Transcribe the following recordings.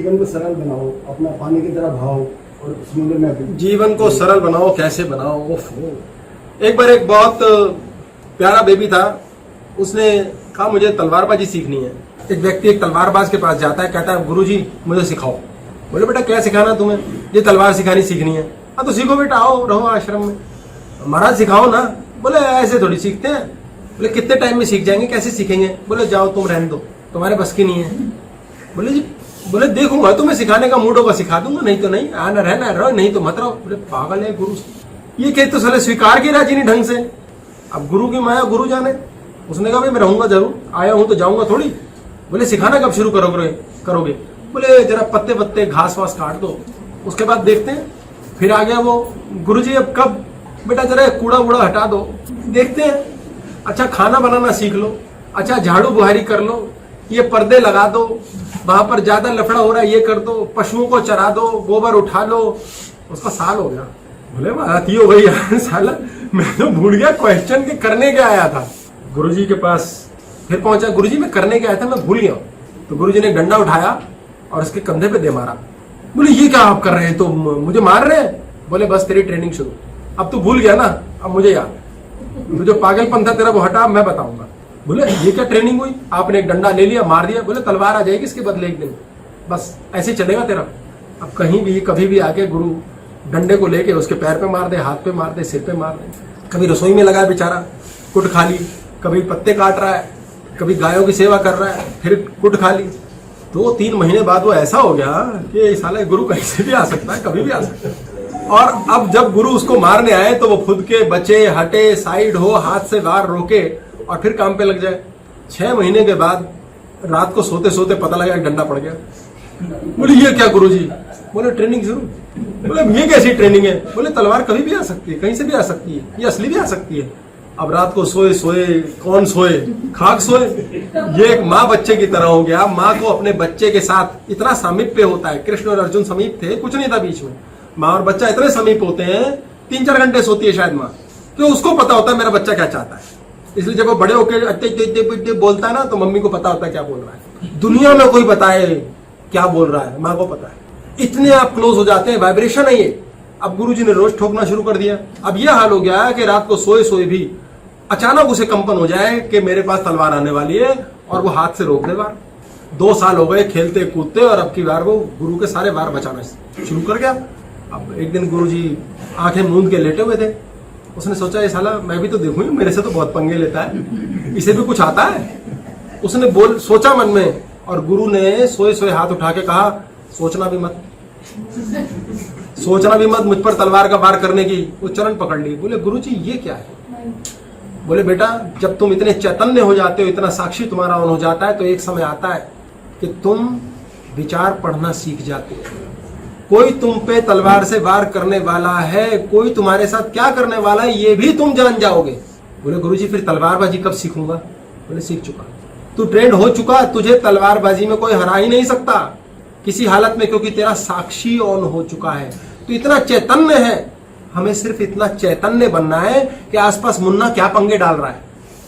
जीवन को सरल बनाओ, अपना पानी की तरह भाओ और समुद्र में जीवन को सरल बनाओ, कैसे बनाओ? ओफो। एक बार एक बहुत प्यारा बेबी था, उसने कहा मुझे तलवारबाजी सीखनी है। एक व्यक्ति एक तलवारबाज के पास जाता है, कहता है गुरुजी मुझे सिखाओ। बोले बेटा क्या सिखाना तुम्हें? ये तलवार सिखानी सीखनी है। हाँ तो सीखो बेटा, आओ रहो आश्रम में। महाराज सिखाओ ना। बोले ऐसे थोड़ी सीखते हैं। बोले कितने टाइम में सीख जाएंगे, कैसे सीखेंगे? बोले जाओ तुम रहने दो, तुम्हारे बस की नहीं है। बोले जी, बोले देखूंगा, तुम्हें सिखाने का मूड होगा सिखा दूंगा, नहीं तो नहीं, आना रहना रहो, नहीं तो मत रहो। बोले पागल है गुरु, ये कह तो साले स्वीकार की राजी नहीं ढंग से। अब गुरु की माया गुरु जाने। उसने कहा भाई मैं रहूंगा जरूर, आया हूं तो जाऊंगा थोड़ी। बोले सिखाना कब शुरू करोगे? बोले जरा पत्ते पत्ते घास वास काट दो, उसके बाद देखते हैं। फिर आ गया वो, गुरुजी अब कब? बेटा जरा कूड़ा वूड़ा हटा दो, देखते हैं। अच्छा खाना बनाना सीख लो, अच्छा झाड़ू बुहारी कर लो, ये पर्दे लगा दो, वहां पर ज्यादा लफड़ा हो रहा है ये कर दो, पशुओं को चरा दो, गोबर उठा लो। उसका साल हो गया। बोले बात ही हो गई यार साला, मैं तो भूल गया क्वेश्चन के करने क्या आया था। गुरुजी के पास फिर पहुंचा, गुरुजी मैं करने क्या आया था, मैं भूल गया। तो गुरुजी ने डंडा उठाया और उसके कंधे पे दे मारा। बोले ये क्या आप कर रहे हैं, तो मुझे मार रहे हैं? बोले बस तेरी ट्रेनिंग शुरू, अब तू भूल गया ना, अब मुझे याद, तो जो पागलपन था तेरा वो हटा, मैं बताऊंगा। बोले ये क्या ट्रेनिंग हुई? आपने एक डंडा ले लिया, मार दिया। बोले तलवार आ जाएगी इसके बदले एक दिन, बस ऐसे चलेगा तेरा। अब कहीं भी कभी भी आके गुरु डंडे को लेके उसके पैर पे मार दे, हाथ पे मार दे, सिर पे मार दे। कभी रसोई में लगा है बेचारा, कुट खा ली, कभी पत्ते काट रहा है, कभी गायों की सेवा कर रहा है, फिर कुट खा ली। 2-3 महीने बाद वो ऐसा हो गया कि साला गुरु कहीं से भी आ सकता है, कभी भी आ सकता है। और अब जब गुरु उसको मारने आए तो वो खुद के बचे, हटे, साइड हो, हाथ से वार रोके और फिर काम पे लग जाए। 6 महीने के बाद रात को सोते सोते पता लगा डंडा पड़ गया। बोले ये क्या गुरुजी? बोले ट्रेनिंग शुरू। बोले ये कैसी ट्रेनिंग है? बोले तलवार कभी भी आ सकती है, कहीं से भी आ सकती है, ये असली भी आ सकती है। अब रात को सोए सोए कौन सोए? खाक सोए। ये एक माँ बच्चे की तरह हो गया। माँ को अपने बच्चे के साथ इतना समीप्य होता है। कृष्ण और अर्जुन समीप थे, कुछ नहीं था बीच में। माँ और बच्चा इतने समीप होते हैं, 3-4 घंटे सोती है शायद माँ, क्यों उसको पता होता है मेरा बच्चा क्या चाहता है। इसलिए जब वो बड़े होकर बोलता है ना तो मम्मी को पता होता है क्या बोल रहा है। दुनिया में कोई बताए क्या बोल रहा है, माँ को पता है। इतने आप क्लोज हो जाते हैं, वाइब्रेशन है ये। अब गुरुजी ने रोज ठोकना शुरू कर दिया। अब यह हाल हो गया है कि रात को सोए सोए भी अचानक उसे कंपन हो जाए कि मेरे पास तलवार आने वाली है और वो हाथ से रोक दे वार। 2 साल हो गए खेलते कूदते और अब की बार वो गुरु के सारे वार बचाना शुरू कर गया। अब एक दिन गुरुजी आंखें मूंद के लेटे हुए थे। उसने सोचा ये साला मैं भी तो देखूं, मेरे से तो बहुत पंगे लेता है, इसे भी कुछ आता है। उसने सोचा मन में, और गुरु ने सोए सोए हाथ उठा के कहा सोचना भी मत, सोचना भी मत मुझ पर तलवार का वार करने की। वो चरण पकड़ ली। बोले गुरुजी ये क्या है? बोले बेटा जब तुम इतने चैतन्य हो जाते हो, इतना साक्षी तुम्हारा ऑन हो जाता है, तो एक समय आता है कि तुम विचार पढ़ना सीख जाते हो। कोई तुम पे तलवार से वार करने वाला है, कोई तुम्हारे साथ क्या करने वाला है ये भी तुम जान जाओगे। बोले गुरुजी फिर तलवारबाजी कब सीखूंगा? बोले सीख चुका, तू ट्रेंड हो चुका, तुझे तलवारबाजी में कोई हरा ही नहीं सकता किसी हालत में, क्योंकि तेरा साक्षी ऑन हो चुका है, तू इतना चैतन्य है। हमें सिर्फ इतना चैतन्य बनना है कि आसपास मुन्ना क्या पंगे डाल रहा है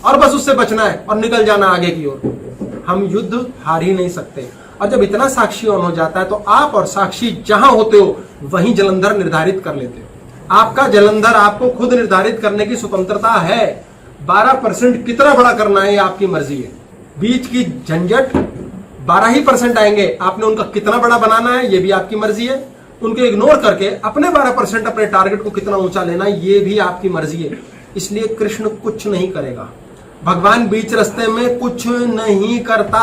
और बस उससे बचना है और निकल जाना आगे की ओर। हम युद्ध हार ही नहीं सकते। और जब इतना साक्षी ऑन हो जाता है तो आप और साक्षी जहां होते हो वहीं जलंधर निर्धारित कर लेते हो। आपका जलंधर आपको खुद निर्धारित करने की स्वतंत्रता है। 12% कितना बड़ा करना है ये आपकी मर्जी है। बीच की झंझट 12% आएंगे, आपने उनका कितना बड़ा बनाना है ये भी आपकी मर्जी है। उनको इग्नोर करके अपने 12% अपने टारगेट को कितना ऊंचा लेना है ये भी आपकी मर्जी है। इसलिए कृष्ण कुछ नहीं करेगा, भगवान बीच रास्ते में कुछ नहीं करता।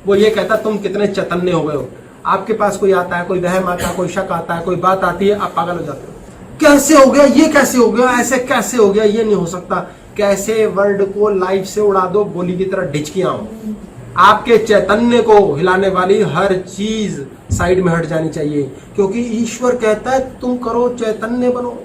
वो ये कहता तुम कितने चैतन्य हो गए हो। आपके पास कोई आता है, कोई वहम आता है, कोई शक आता है, कोई बात आती है, आप पागल हो जाते हो। कैसे हो गया ये, कैसे हो गया ऐसे, कैसे हो गया ये नहीं हो सकता। कैसे वर्ल्ड को लाइफ से उड़ा दो, गोली की तरह डिचकियां हो। आपके चैतन्य को हिलाने वाली हर चीज साइड में हट जानी चाहिए, क्योंकि ईश्वर कहता है तुम करो, चैतन्य बनो।